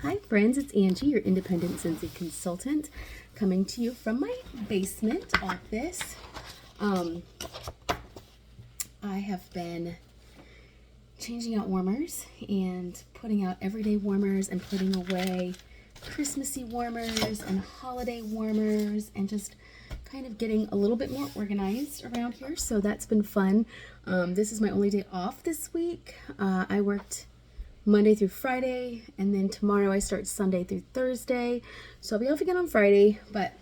Hi friends, it's Angie, your independent Scentsy consultant, coming to you from my basement office. I have been changing out warmers and putting out everyday warmers and putting away Christmassy warmers and holiday warmers and just kind of getting a little bit more organized around here. So that's been fun. This is my only day off this week. I worked Monday through Friday, and then tomorrow I start Sunday through Thursday. So I'll be off again on Friday, but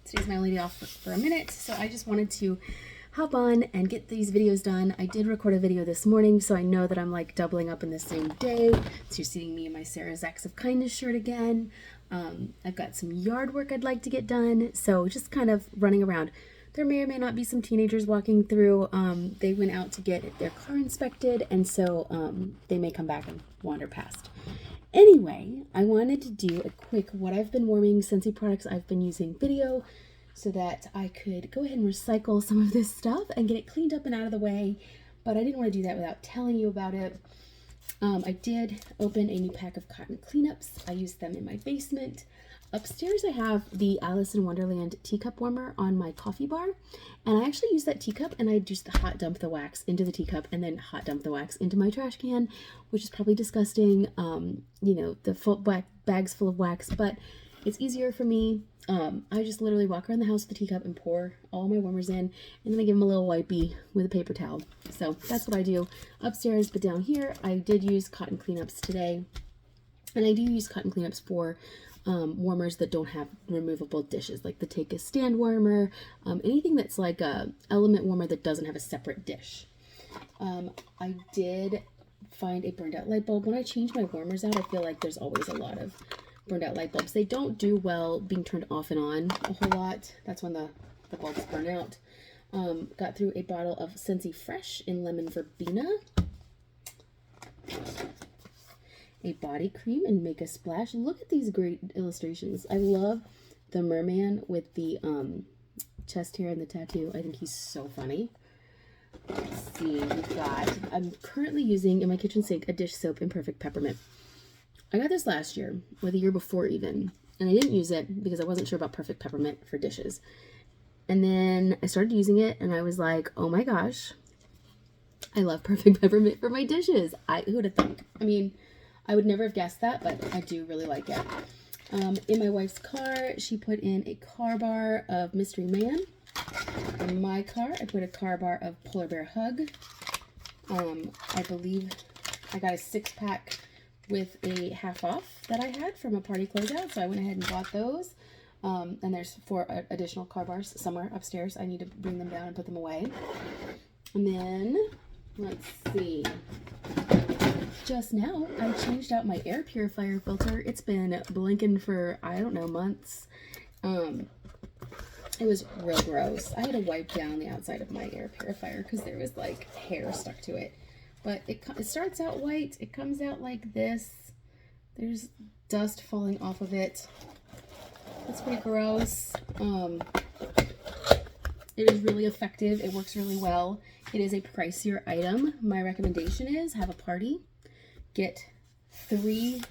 today's my only day off for a minute. So I just wanted to hop on and get these videos done. I did record a video this morning, so I know that I'm like doubling up in the same day. So you're seeing me in my Sarah's Acts of Kindness shirt again. I've got some yard work I'd like to get done. So just kind of running around. There may or may not be some teenagers walking through. They went out to get their car inspected, and so they may come back and wander past. Anyway, I wanted to do a quick what I've been warming Scentsy products I've been using video so that I could go ahead and recycle some of this stuff and get it cleaned up and out of the way, but I didn't want to do that without telling you about it. I did open a new pack of cotton cleanups. I used them in my basement. Upstairs I have the Alice in Wonderland teacup warmer on my coffee bar, and I actually use that teacup and I just hot dump the wax into the teacup and then hot dump the wax into my trash can, which is probably disgusting, you know, the full bags full of wax, but it's easier for me. I just literally walk around the house with the teacup and pour all my warmers in, and then I give them a little wipey with a paper towel. So that's what I do upstairs. But down here I did use cotton cleanups today, and I do use cotton cleanups for warmers that don't have removable dishes, like the Take a Stand warmer, anything that's like a element warmer that doesn't have a separate dish. I did find a burned out light bulb. When I change my warmers out, I feel like there's always a lot of burned out light bulbs. They don't do well being turned off and on a whole lot. That's when the bulbs burn out. Got through a bottle of Scentsy Fresh in Lemon Verbena, a body cream and Make a Splash. Look at these great illustrations. I love the merman with the chest hair and the tattoo. I think he's so funny. Let's see, I'm currently using in my kitchen sink a dish soap in Perfect Peppermint. I got this last year, or the year before even, and I didn't use it because I wasn't sure about Perfect Peppermint for dishes. And then I started using it and I was like, oh my gosh, I love Perfect Peppermint for my dishes. Who would have thunk? I mean, I would never have guessed that, but I do really like it. In my wife's car, she put in a car bar of Mystery Man. In my car, I put a car bar of Polar Bear Hug. I believe I got a 6-pack with a half off that I had from a party closeout, so I went ahead and bought those. And there's 4 additional car bars somewhere upstairs. I need to bring them down and put them away. And then, let's see. Just now, I changed out my air purifier filter. It's been blinking for, I don't know, months. It was real gross. I had to wipe down the outside of my air purifier because there was like hair stuck to it. But it starts out white. It comes out like this. There's dust falling off of it. It's pretty gross. It is really effective. It works really well. It is a pricier item. My recommendation is have a party. Get 3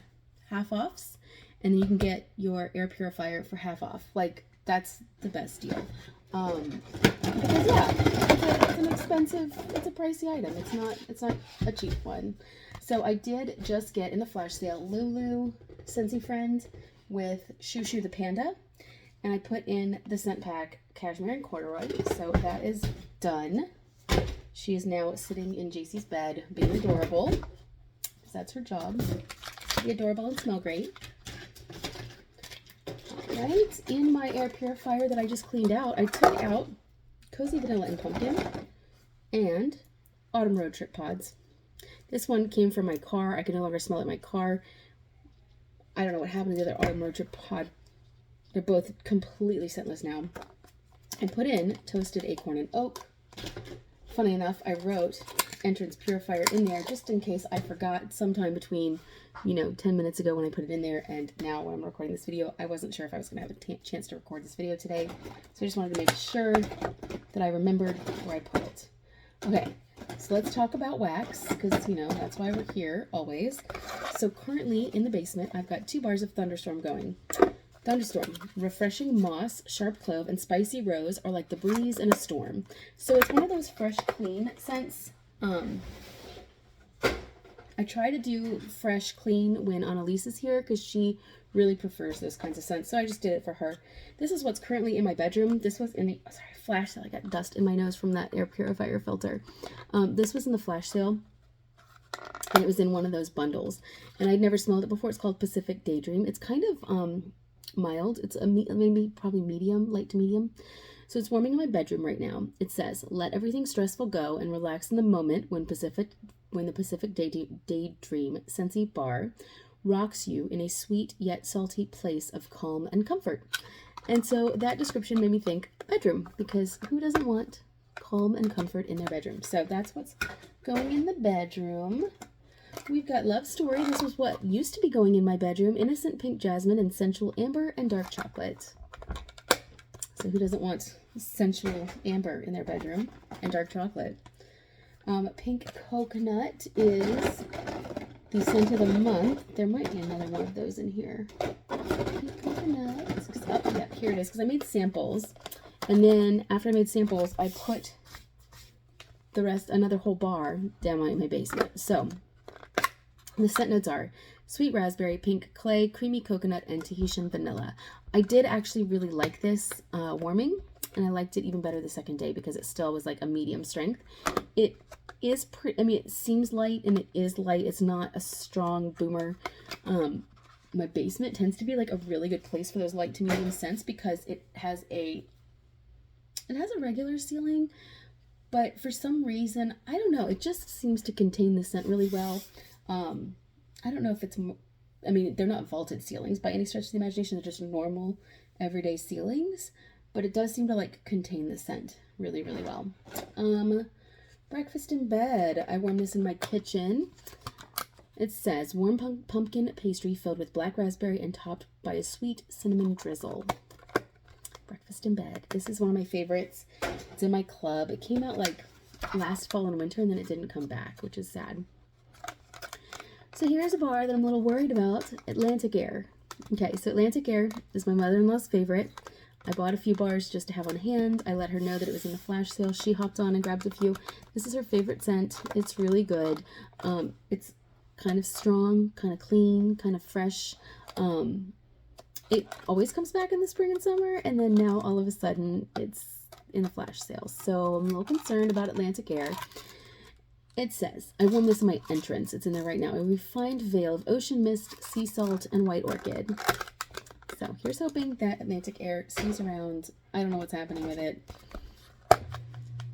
half-offs, and then you can get your air purifier for half off. Like, that's the best deal. Because yeah, it's an expensive, it's a pricey item. It's not a cheap one. So I did just get in the flash sale Lulu Scentsy Friend with Shoo Shoo the Panda, and I put in the scent pack Cashmere and Corduroy. So that is done. She is now sitting in JC's bed being adorable. That's her job. Be adorable and smell great. Alright, in my air purifier that I just cleaned out, I took out Cozy Vanilla and Pumpkin and Autumn Road Trip Pods. This one came from my car. I can no longer smell it in my car. I don't know what happened to the other Autumn Road Trip Pod. They're both completely scentless now. I put in Toasted Acorn and Oak. Funny enough, I wrote entrance purifier in there just in case I forgot sometime between, 10 minutes ago when I put it in there and now when I'm recording this video. I wasn't sure if I was going to have a chance to record this video today, so I just wanted to make sure that I remembered where I put it. Okay, So let's talk about wax, because, you know, that's why we're here always. So currently in the basement, I've got 2 bars of Thunderstorm going. Thunderstorm, refreshing moss, sharp clove, and spicy rose are like the breeze in a storm. So it's one of those fresh, clean scents. I try to do fresh, clean when Annalisa's here because she really prefers those kinds of scents. So I just did it for her. This is what's currently in my bedroom. This was in the, sorry, flash sale. I got dust in my nose from that air purifier filter. This was in the flash sale, and it was in one of those bundles. And I'd never smelled it before. It's called Pacific Daydream. It's kind of mild. It's a maybe probably medium, light to medium. So it's warming in my bedroom right now. It says, let everything stressful go and relax in the moment when the Pacific Daydream Scentsy bar rocks you in a sweet yet salty place of calm and comfort. And so that description made me think bedroom, because who doesn't want calm and comfort in their bedroom? So that's what's going in the bedroom. We've got Love Story. This was what used to be going in my bedroom. Innocent Pink Jasmine and Sensual Amber and Dark Chocolate. So who doesn't want sensual amber in their bedroom and dark chocolate? Pink Coconut is the scent of the month. There might be another one of those in here. Pink Coconut. Oh, yeah, here it is, because I made samples. And then after I made samples, I put the rest, another whole bar down in my basement. So the scent notes are sweet raspberry, pink clay, creamy coconut, and Tahitian vanilla. I did actually really like this warming, and I liked it even better the second day because it still was like a medium strength. It is pretty, I mean, it seems light, and it is light. It's not a strong boomer. My basement tends to be like a really good place for those light to medium scents because it has a regular ceiling, but for some reason, I don't know, it just seems to contain the scent really well. I don't know if it's, I mean, they're not vaulted ceilings by any stretch of the imagination. They're just normal, everyday ceilings, but it does seem to like contain the scent really, really well. Breakfast in bed. I warm this in my kitchen. It says warm pumpkin pastry filled with black raspberry and topped by a sweet cinnamon drizzle. Breakfast in bed. This is one of my favorites. It's in my club. It came out like last fall and winter, and then it didn't come back, which is sad. So here's a bar that I'm a little worried about, Atlantic Air. Okay, so Atlantic Air is my mother-in-law's favorite. I bought a few bars just to have on hand. I let her know that it was in the flash sale. She hopped on and grabbed a few. This is her favorite scent. It's really good. It's kind of strong, kind of clean, kind of fresh. It always comes back in the spring and summer, and then now all of a sudden it's in the flash sale. So I'm a little concerned about Atlantic Air. It says, I warm this in my entrance. It's in there right now. A refined veil of ocean mist, sea salt, and white orchid. So here's hoping that Atlantic Air stays around. I don't know what's happening with it.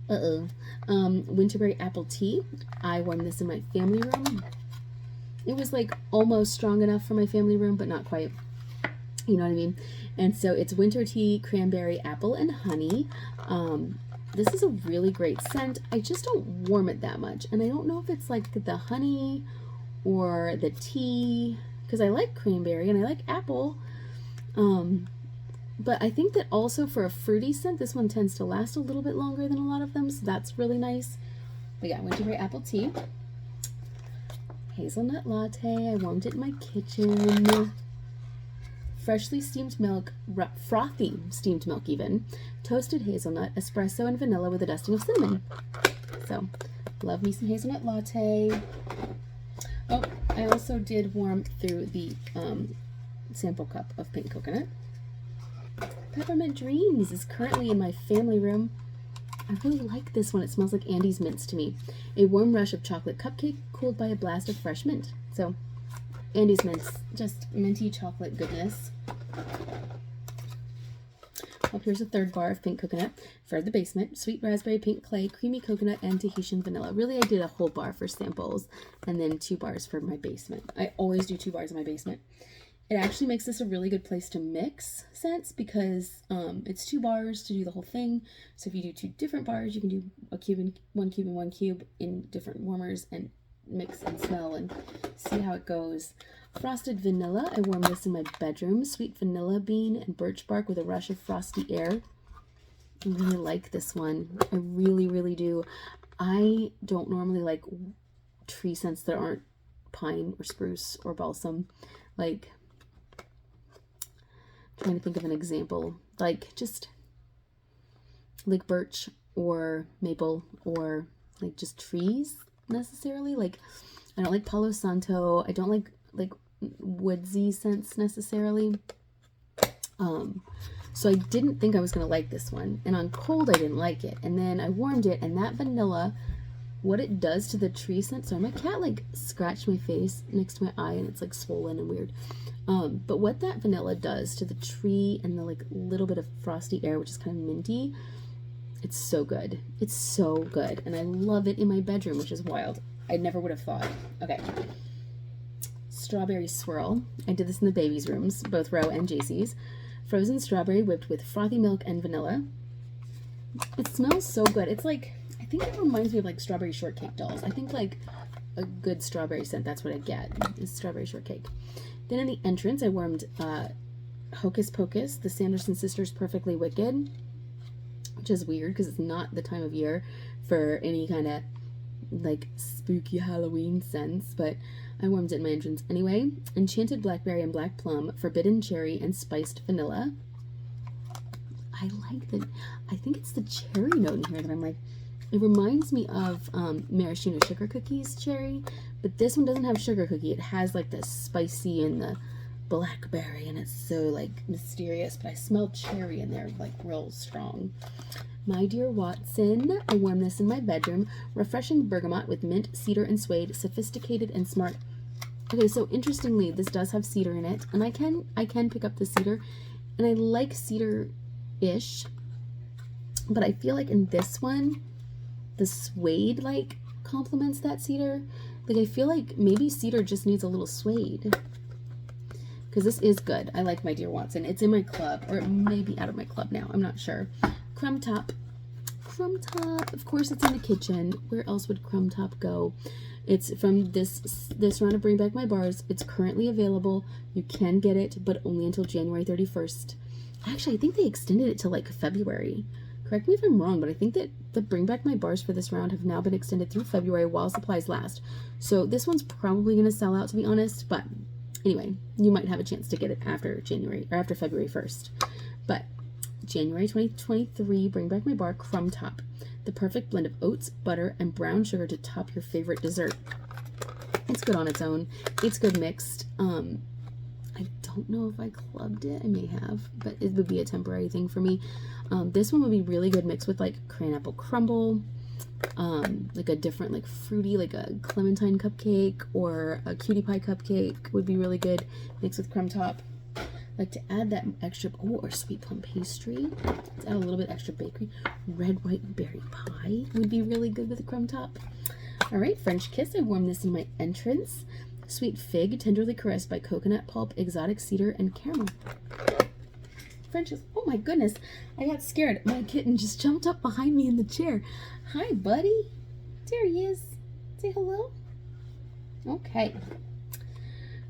Winterberry apple tea. I warm this in my family room. It was like almost strong enough for my family room, but not quite. You know what I mean? And so it's winter tea, cranberry, apple, and honey. This is a really great scent. I just don't warm it that much. And I don't know if it's like the honey or the tea, because I like cranberry and I like apple. But I think that also for a fruity scent, this one tends to last a little bit longer than a lot of them. So that's really nice. But yeah, winterberry apple tea. Hazelnut latte. I warmed it in my kitchen. Freshly steamed milk, frothy steamed milk even, toasted hazelnut, espresso, and vanilla with a dusting of cinnamon. So, love me some hazelnut latte. Oh, I also did warm through the sample cup of pink coconut. Peppermint Dreams is currently in my family room. I really like this one. It smells like Andy's Mints to me. A warm rush of chocolate cupcake cooled by a blast of fresh mint. So, Andy's Mints, just minty chocolate goodness. Oh, here's a third bar of pink coconut for the basement. Sweet raspberry, pink clay, creamy coconut, and Tahitian vanilla. Really, I did a whole bar for samples and then 2 bars for my basement. I always do 2 bars in my basement. It actually makes this a really good place to mix scents because it's 2 bars to do the whole thing. So if you do 2 different bars, you can do a cube and 1 cube and 1 cube in different warmers and mix and smell and see how it goes. Frosted vanilla. I warm this in my bedroom. Sweet vanilla bean and birch bark with a rush of frosty air. I really like this one. I really, really do. I don't normally like tree scents that aren't pine or spruce or balsam. Like, trying to think of an example, like just like birch or maple or like just trees necessarily. Like, I don't like Palo Santo. I don't like woodsy scents necessarily. So I didn't think I was gonna like this one, and on cold I didn't like it, and then I warmed it, and that vanilla, what it does to the tree scent. So my cat like scratched my face next to my eye, and it's like swollen and weird. But what that vanilla does to the tree and the like little bit of frosty air, which is kind of minty, it's so good. It's so good, and I love it in my bedroom, which is wild. I never would have thought. Okay. Strawberry swirl. I did this in the babies' rooms, both Roe and JC's. Frozen strawberry whipped with frothy milk and vanilla. It smells so good. It's like, I think it reminds me of like strawberry shortcake dolls. I think like a good strawberry scent, that's what I get, is strawberry shortcake. Then in the entrance, I warmed Hocus Pocus, the Sanderson Sisters Perfectly Wicked, which is weird because it's not the time of year for any kind of like spooky Halloween scents, but I warmed it in my entrance anyway. Enchanted Blackberry and Black Plum, Forbidden Cherry, and Spiced Vanilla. I like the, I think it's the cherry note in here that I'm like, it reminds me of maraschino sugar cookies cherry, but this one doesn't have sugar cookie. It has like the spicy and the blackberry, and it's so like mysterious, but I smell cherry in there like real strong. My Dear Watson, I warm this in my bedroom. Refreshing bergamot with mint, cedar, and suede. Sophisticated and smart. Okay, so interestingly, this does have cedar in it, and I can pick up the cedar, and I like cedar-ish, but I feel like in this one, the suede like complements that cedar. Like, I feel like maybe cedar just needs a little suede, because this is good. I like My Dear Watson. It's in my club, or it may be out of my club now. I'm not sure. Crumb Top. Crumb Top. Of course, it's in the kitchen. Where else would Crumb Top go? It's from this round of Bring Back My Bars. It's currently available. You can get it, but only until January 31st. Actually, I think they extended it to like February. Correct me if I'm wrong, but I think that the Bring Back My Bars for this round have now been extended through February while supplies last. So this one's probably going to sell out, to be honest, but anyway, you might have a chance to get it after January or after February 1st. But January 2023, Bring Back My Bar Crumb Top. The perfect blend of oats, butter, and brown sugar to top your favorite dessert. It's good on its own. It's good mixed. I don't know if I clubbed it. I may have, but it would be a temporary thing for me. This one would be really good mixed with like crayon apple crumble, like a different like fruity, like a clementine cupcake or a cutie pie cupcake would be really good mixed with Crumb Top. Like to add that extra, or sweet plum pastry. Let's add a little bit extra bakery. Red white berry pie would be really good with a Crumb Top. All right, French Kiss. I warmed this in my entrance. Sweet fig, tenderly caressed by coconut pulp, exotic cedar, and caramel. French Kiss. Oh my goodness, I got scared. My kitten just jumped up behind me in the chair. Hi, buddy. There he is. Say hello. Okay.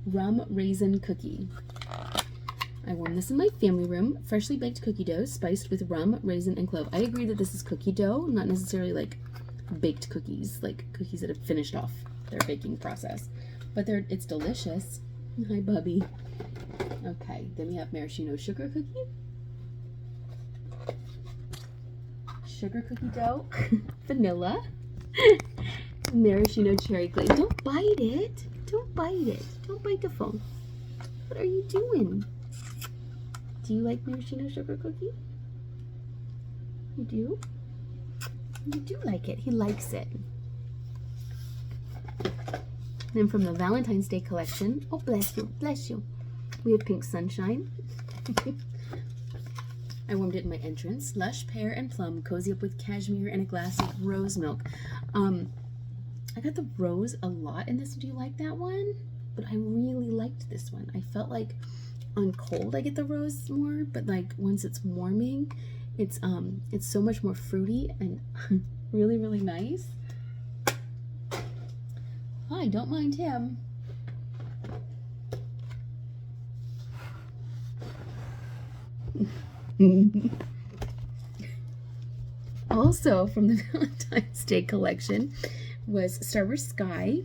Rum raisin cookie. I warmed this in my family room. Freshly baked cookie dough spiced with rum, raisin, and clove. I agree that this is cookie dough, not necessarily like baked cookies, like cookies that have finished off their baking process. But it's delicious. Hi, Bubby. Okay, then we have maraschino sugar cookie. Sugar cookie dough. Vanilla. Maraschino cherry glaze. Don't bite it. Don't bite it. Don't bite the phone. What are you doing? Do you like maraschino sugar cookie? You do? You do like it. He likes it. Then from the Valentine's Day collection, oh bless you, we have Pink Sunshine. I warmed it in my entrance. Lush pear and plum, cozy up with cashmere and a glass of rose milk. I got the rose a lot in this. Do you like that one? But I really liked this one. I felt like on cold I get the rose more, but like once it's warming, it's so much more fruity and really, really nice. I don't mind him. also from the Valentine's Day collection was Starburst Sky.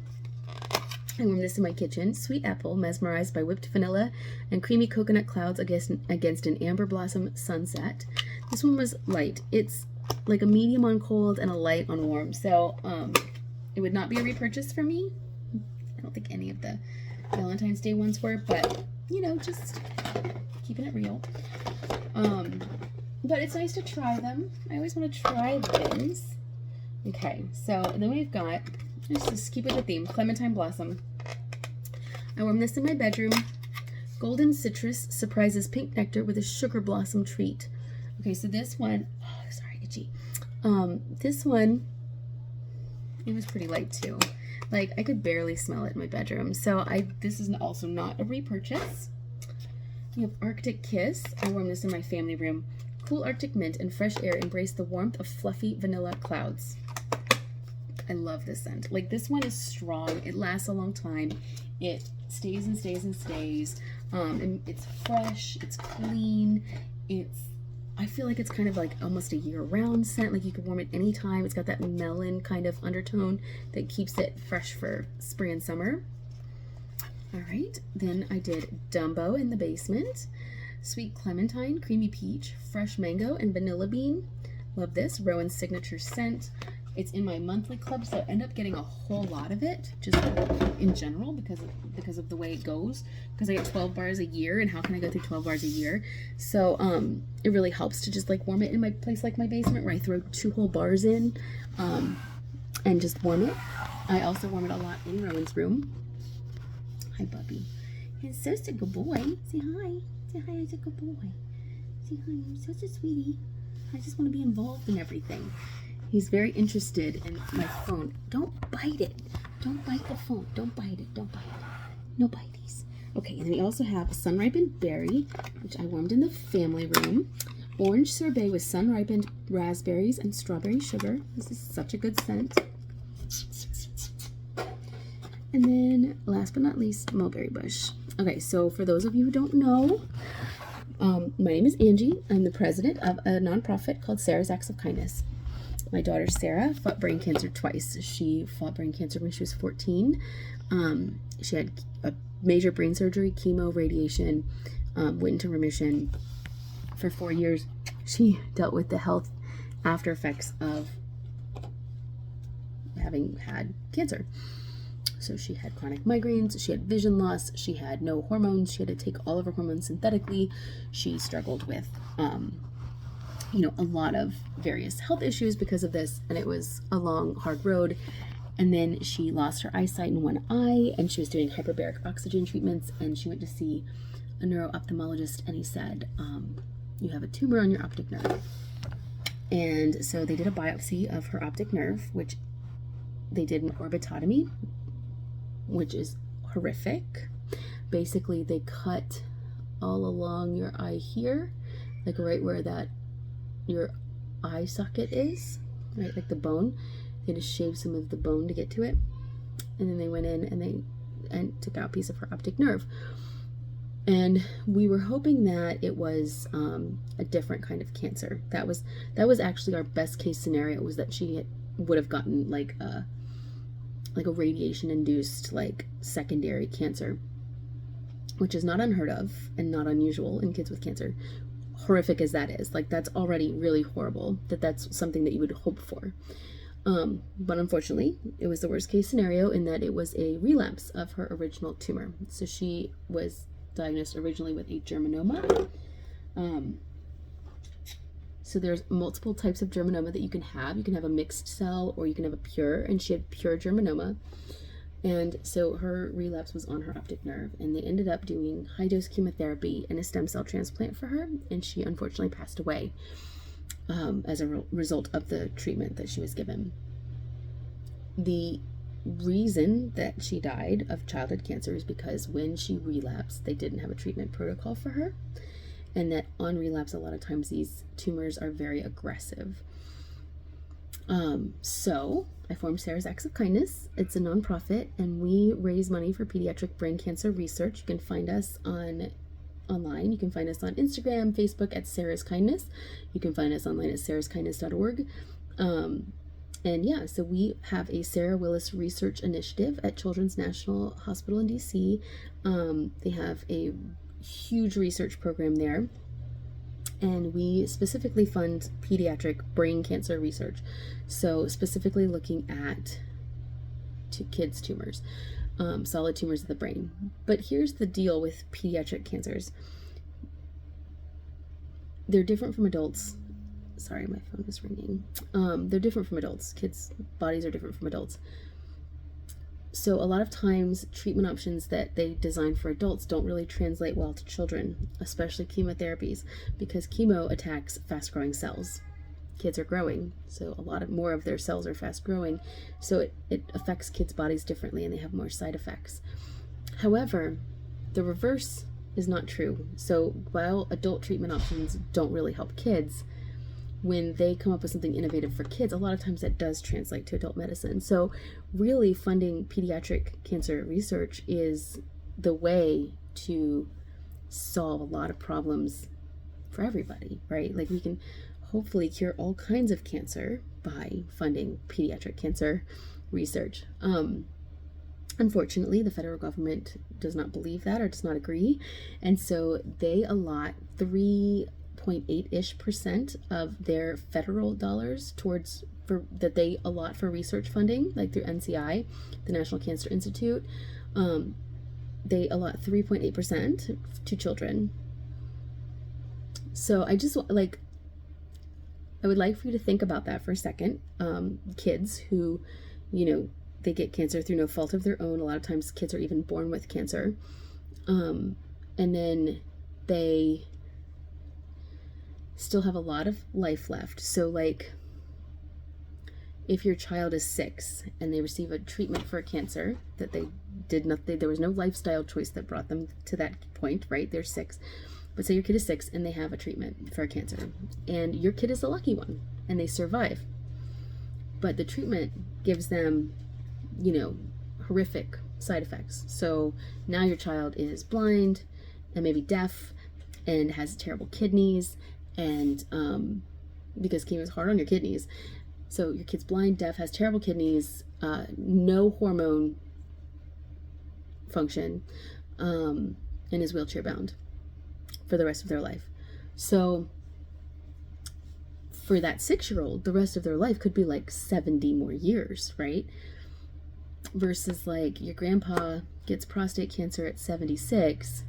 I warmed this in my kitchen. Sweet apple, mesmerized by whipped vanilla and creamy coconut clouds against an amber blossom sunset. This one was light. It's like a medium on cold and a light on warm. So it would not be a repurchase for me. I don't think any of the Valentine's Day ones were, but you know, just keeping it real. But it's nice to try them. I always want to try things. Okay, so then we've got, let's just keep with the theme, Clementine Blossom. I warmed this in my bedroom. Golden Citrus surprises pink nectar with a sugar blossom treat. Okay, so this one, oh, sorry, itchy. This one, it was pretty light too. Like, I could barely smell it in my bedroom. So this is also not a repurchase. We have Arctic Kiss. I warmed this in my family room. Cool Arctic mint and fresh air embrace the warmth of fluffy vanilla clouds. I love this scent. Like, this one is strong. It lasts a long time. It stays and stays and stays. And it's fresh. It's clean. I feel like it's kind of like almost a year-round scent. Like, you can warm it anytime. It's got that melon kind of undertone that keeps it fresh for spring and summer. All right. Then I did Dumbo in the basement. Sweet clementine, creamy peach, fresh mango, and vanilla bean. Love this. Rowan's signature scent. It's in my monthly club, so I end up getting a whole lot of it, just in general, because of the way it goes. Because I get 12 bars a year, and how can I go through 12 bars a year? So it really helps to just like warm it in my place like my basement, where I throw 2 whole bars in, and just warm it. I also warm it a lot in Rowan's room. Hi, Bubby. He's such a good boy. Say hi. Say hi, he's a good boy. Say hi, you're such a sweetie. I just want to be involved in everything. He's very interested in my phone. Don't bite it. Don't bite the phone. Don't bite it. Don't bite it. No bites. Okay, and then we also have sun-ripened berry, which I warmed in the family room. Orange sorbet with sun-ripened raspberries and strawberry sugar. This is such a good scent. And then, last but not least, mulberry bush. Okay, so for those of you who don't know, my name is Angie. I'm the president of a nonprofit called Sarah's Acts of Kindness. My daughter Sarah fought brain cancer twice. She fought brain cancer when she was 14. She had a major brain surgery, chemo, radiation, went into remission. For 4 years, she dealt with the health after effects of having had cancer. So she had chronic migraines, she had vision loss, she had no hormones, she had to take all of her hormones synthetically. She struggled with, a lot of various health issues because of this, and it was a long, hard road. And then she lost her eyesight in one eye, and she was doing hyperbaric oxygen treatments, and she went to see a neuro-ophthalmologist, and he said, you have a tumor on your optic nerve. And so they did a biopsy of her optic nerve, which they did an orbitotomy, which is horrific. Basically, they cut all along your eye here, like right where that your eye socket is, right, like the bone. They just shaved some of the bone to get to it, and then they went in and took out a piece of her optic nerve. And we were hoping that it was a different kind of cancer. That was actually our best case scenario, was that she would have gotten like a radiation-induced, like, secondary cancer, which is not unheard of and not unusual in kids with cancer. Horrific as that is, like, that's already really horrible that that's something that you would hope for. But unfortunately, it was the worst-case scenario in that it was a relapse of her original tumor. So she was diagnosed originally with a germinoma. So there's multiple types of germinoma that you can have. You can have a mixed cell, or you can have a pure, and she had pure germinoma. And so her relapse was on her optic nerve, and they ended up doing high-dose chemotherapy and a stem cell transplant for her, and she unfortunately passed away as a result of the treatment that she was given. The reason that she died of childhood cancer is because when she relapsed, they didn't have a treatment protocol for her. And that on relapse, a lot of times these tumors are very aggressive. So I formed Sarah's Acts of Kindness. It's a nonprofit, and we raise money for pediatric brain cancer research. You can find us online. You can find us on Instagram, Facebook at Sarah's Kindness. You can find us online at sarahskindness.org. And yeah, so we have a Sarah Willis Research Initiative at Children's National Hospital in DC. They have a huge research program there, and we specifically fund pediatric brain cancer research. So specifically looking at kids' tumors, solid tumors of the brain. But here's the deal with pediatric cancers. They're different from adults. Sorry, my phone is ringing. They're different from adults. Kids' bodies are different from adults. So a lot of times treatment options that they design for adults don't really translate well to children, especially chemotherapies, because chemo attacks fast-growing cells. Kids are growing, so a lot more of their cells are fast growing, so it affects kids' bodies differently and they have more side effects. However, the reverse is not true. So while adult treatment options don't really help kids, when they come up with something innovative for kids, a lot of times that does translate to adult medicine. So really funding pediatric cancer research is the way to solve a lot of problems for everybody, right? Like we can hopefully cure all kinds of cancer by funding pediatric cancer research. Unfortunately, the federal government does not believe that or does not agree. And so they allot 3.8-ish% of their federal dollars that they allot for research funding, like through NCI, the National Cancer Institute. They allot 3.8% to children. So I would like for you to think about that for a second. Kids who, they get cancer through no fault of their own. A lot of times kids are even born with cancer. And then they still have a lot of life left. So like if your child is 6 and they receive a treatment for a cancer that they did nothing, there was no lifestyle choice that brought them to that point, right? They're 6. But say your kid is 6 and they have a treatment for a cancer, and your kid is the lucky one and they survive. But the treatment gives them, horrific side effects. So now your child is blind and maybe deaf and has terrible kidneys, and because chemo is hard on your kidneys. So your kid's blind, deaf, has terrible kidneys, no hormone function, and is wheelchair bound for the rest of their life. So for that 6-year-old, the rest of their life could be like 70 more years, right? Versus like your grandpa gets prostate cancer at 76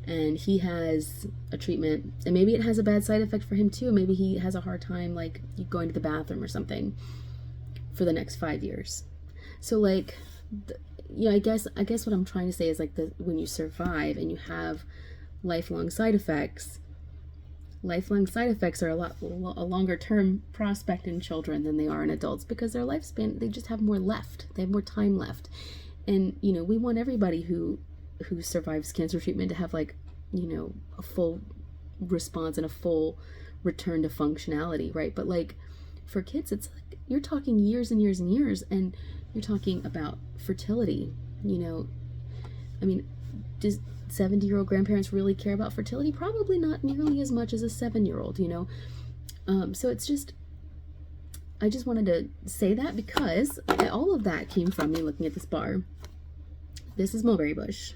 and he has a treatment, and maybe it has a bad side effect for him too. Maybe he has a hard time like going to the bathroom or something for the next 5 years. So like, I guess what I'm trying to say is like when you survive and you have lifelong side effects are a longer term prospect in children than they are in adults, because their lifespan, they just have more left. They have more time left. And, we want everybody who survives cancer treatment to have like, a full response and a full return to functionality, right? But like for kids, it's like you're talking years and years and years, and you're talking about fertility. Does 70-year-old grandparents really care about fertility? Probably not nearly as much as a 7-year-old, So it's just, I just wanted to say that because all of that came from me looking at this bar. This is mulberry bush.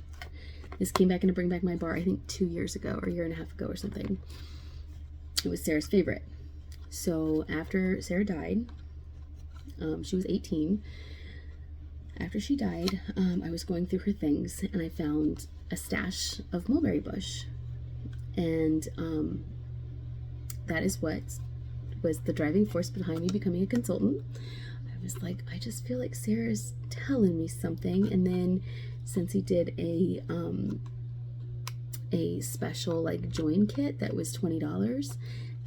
This came back in to bring back my bar, I think 2 years ago or a year and a half ago or something. It was Sarah's favorite. So after Sarah died, she was 18. After she died, I was going through her things and I found a stash of mulberry bush. And that is what was the driving force behind me becoming a consultant. I was like, I just feel like Sarah's telling me something. And then Scentsy did a special like join kit that was $20.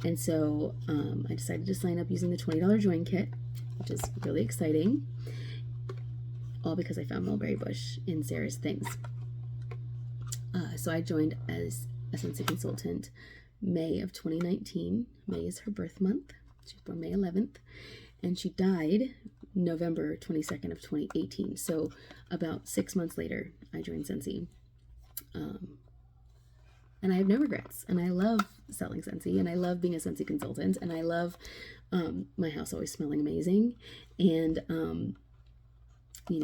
And so I decided to sign up using the $20 join kit, which is really exciting. All because I found mulberry bush in Sarah's things. So I joined as a Scentsy consultant May of 2019. May is her birth month. She was born May 11th. And she died November 22nd of 2018. So about 6 months later, I joined Scentsy. And I have no regrets. And I love selling Scentsy. And I love being a Scentsy consultant. And I love my house always smelling amazing. And, you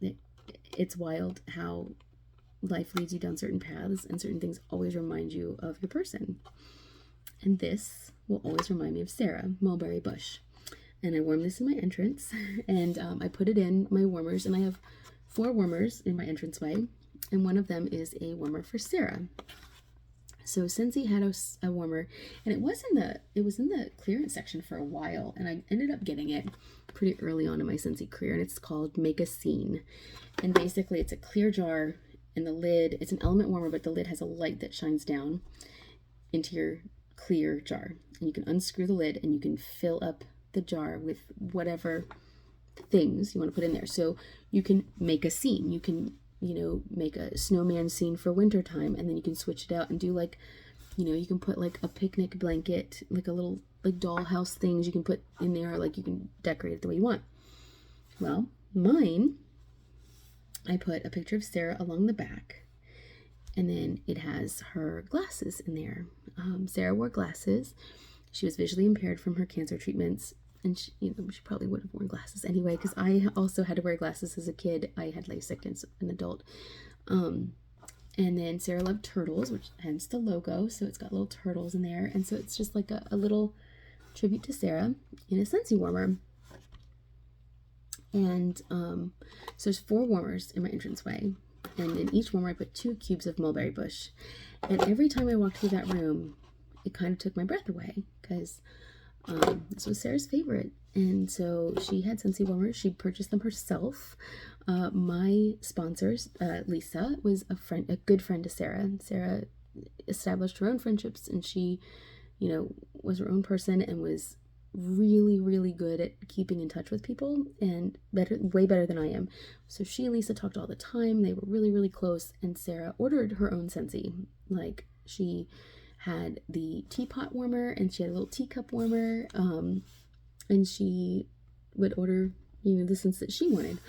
know, it's wild how life leads you down certain paths, and certain things always remind you of your person. And this will always remind me of Sarah, Mulberry Bush. And I warm this in my entrance, and I put it in my warmers, and I have 4 warmers in my entranceway, and one of them is a warmer for Sarah. So Scentsy had a warmer, and it was in the clearance section for a while, and I ended up getting it pretty early on in my Scentsy career, and it's called Make a Scene. And basically it's a clear jar, and the lid, it's an element warmer, but the lid has a light that shines down into your clear jar. And you can unscrew the lid, and you can fill up the jar with whatever things you want to put in there. So you can make a scene. You can, make a snowman scene for wintertime, and then you can switch it out and do like, you can put like a picnic blanket, like a little like dollhouse things you can put in there, or like you can decorate it the way you want. Well, mine, I put a picture of Sarah along the back, and then it has her glasses in there. Sarah wore glasses. She was visually impaired from her cancer treatments, and she probably would have worn glasses anyway, because I also had to wear glasses as a kid. I had LASIK as an adult. And then Sarah loved turtles, which hence the logo. So it's got little turtles in there. And so it's just like a little tribute to Sarah in a Scentsy warmer. And so there's 4 warmers in my entranceway. And in each warmer, I put 2 cubes of mulberry bush. And every time I walked through that room, it kind of took my breath away, because this was Sarah's favorite. And so she had Scentsy warmers. She purchased them herself. My sponsors, Lisa, was a good friend to Sarah. Sarah established her own friendships, and she, was her own person, and was really, really good at keeping in touch with people, and way better than I am. So she and Lisa talked all the time. They were really, really close, and Sarah ordered her own Scentsy. Like, she had the teapot warmer, and she had a little teacup warmer, and she would order, the scents that she wanted.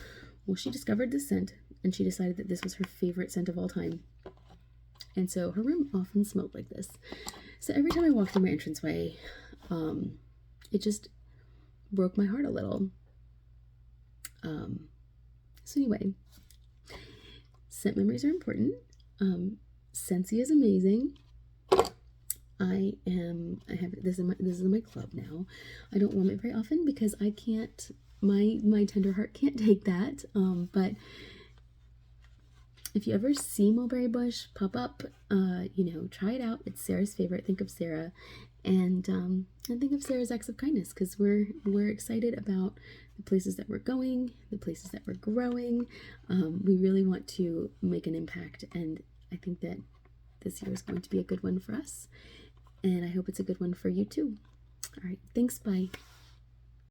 Well, she discovered this scent, and she decided that this was her favorite scent of all time. And so her room often smelled like this. So every time I walked through my entranceway, it just broke my heart a little. So anyway, scent memories are important. Scentsy is amazing. I have this is in my club now. I don't warm it very often because I can't, my tender heart can't take that. But if you ever see mulberry bush pop up, try it out. It's Sarah's favorite. Think of Sarah, and think of Sarah's acts of kindness, because we're excited about the places that we're going, the places that we're growing. We really want to make an impact, and I think that this year is going to be a good one for us. And I hope it's a good one for you too. All right. Thanks. Bye.